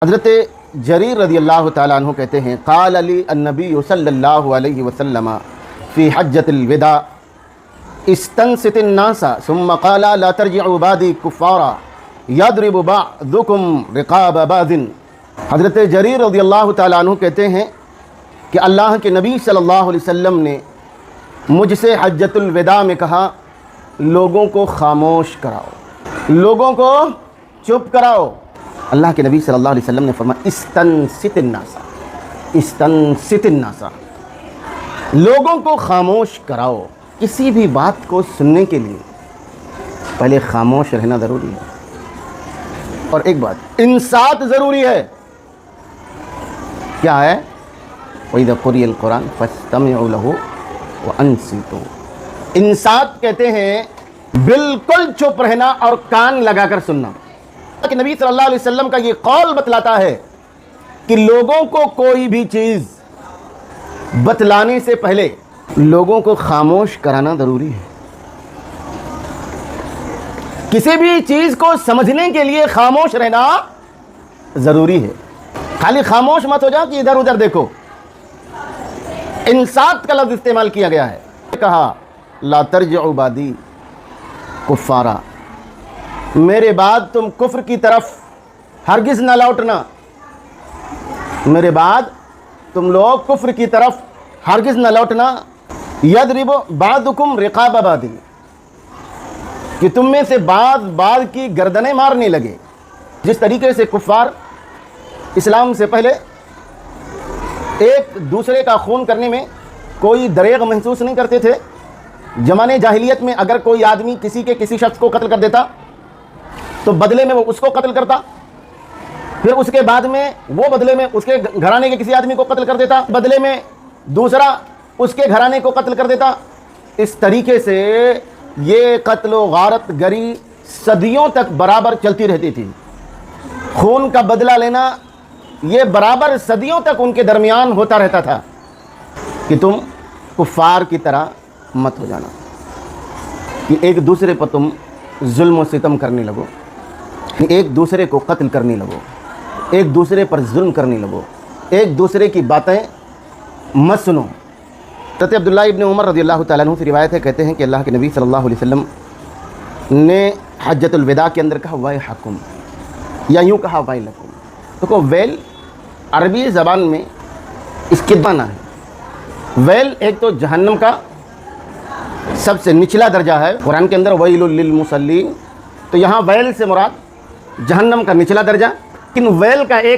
حضرت جریر رضی اللہ تعالیٰ عنہ کہتے ہیں قال علی النبی صلی اللہ علیہ وسلم فی حجۃ الوداع استنصت الناس ثم قال لا ترجعوا بعدی کفارا یضرب بعضکم رقاب بعض۔ حضرت جریر رضی اللہ تعالیٰ عنہ کہتے ہیں کہ اللہ کے نبی صلی اللہ علیہ وسلم نے مجھ سے حجۃ الوداع میں کہا لوگوں کو خاموش کراؤ، لوگوں کو چپ کراؤ۔ اللہ کے نبی صلی اللہ علیہ وسلم نے فرمایا استنصت الناس، استنصت الناس، لوگوں کو خاموش کراؤ۔ کسی بھی بات کو سننے کے لیے پہلے خاموش رہنا ضروری ہے، اور ایک بات انصات ضروری ہے۔ کیا ہے؟ وَإِذَا قُرِئَ الْقُرْآنُ فَاسْتَمِعُوا لَهُ وَأَنصِتُوا۔ انصات کہتے ہیں بالکل چپ رہنا اور کان لگا کر سننا۔ کہ نبی صلی اللہ علیہ وسلم کا یہ قول بتلاتا ہے کہ لوگوں کو کوئی بھی چیز بتلانے سے پہلے لوگوں کو خاموش کرانا ضروری ہے۔ کسی بھی چیز کو سمجھنے کے لیے خاموش رہنا ضروری ہے۔ خالی خاموش مت ہو جاؤ کہ ادھر ادھر دیکھو۔ انصات کا لفظ استعمال کیا گیا ہے، کہا لا ترجعوا بعدی کفارا، میرے بعد تم کفر کی طرف ہرگز نہ لوٹنا، میرے بعد تم لوگ کفر کی طرف ہرگز نہ لوٹنا۔ یضرب بعضکم رقاب بعض، کہ تم میں سے بعض کی گردنیں مارنے لگے۔ جس طریقے سے کفار اسلام سے پہلے ایک دوسرے کا خون کرنے میں کوئی دریغ محسوس نہیں کرتے تھے، زمانے جاہلیت میں اگر کوئی آدمی کسی شخص کو قتل کر دیتا تو بدلے میں وہ اس کو قتل کرتا، پھر اس کے بعد میں وہ بدلے میں اس کے گھرانے کے کسی آدمی کو قتل کر دیتا، بدلے میں دوسرا اس کے گھرانے کو قتل کر دیتا۔ اس طریقے سے یہ قتل و غارت گری صدیوں تک برابر چلتی رہتی تھی۔ خون کا بدلہ لینا یہ برابر صدیوں تک ان کے درمیان ہوتا رہتا تھا کہ تم کفار کی طرح مت ہو جانا، کہ ایک دوسرے پر تم ظلم و ستم کرنے لگو، ایک دوسرے کو قتل کرنے لگو، ایک دوسرے پر ظلم کرنے لگو، ایک دوسرے کی باتیں مت سنو۔ حضرت عبداللہ ابن عمر رضی اللہ تعالیٰ عنہ سے روایت ہے، کہتے ہیں کہ اللہ کے نبی صلی اللہ علیہ وسلم نے حجۃ الوداع کے اندر کہا ویحکم، یا یوں کہا ویلکم۔ دیکھو ویل عربی زبان میں اس کے معنی ہے، ویل ایک تو جہنم کا سب سے نچلا درجہ ہے، قرآن کے اندر ویل للمصلین، تو یہاں ویل سے مراد جہنم کا نچلا درجہ، لیکن ویل کا ایک